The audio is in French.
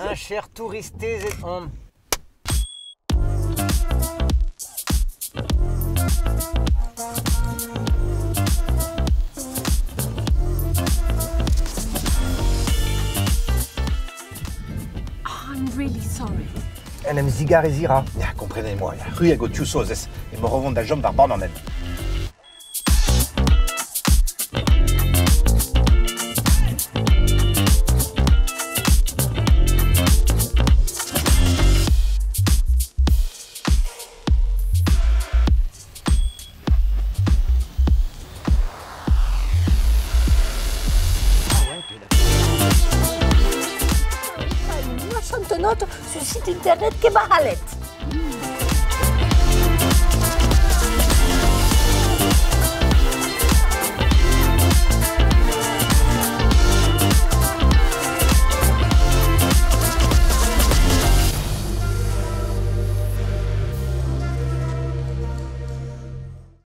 Un cher touristé et homme. I'm really sorry. Enem zigar ez ira. Ja, comprenez-moi, ja. Rue ego tiusozez, e me revon da jom war bananen. Une chantenote sur site internet qui est Bahalet.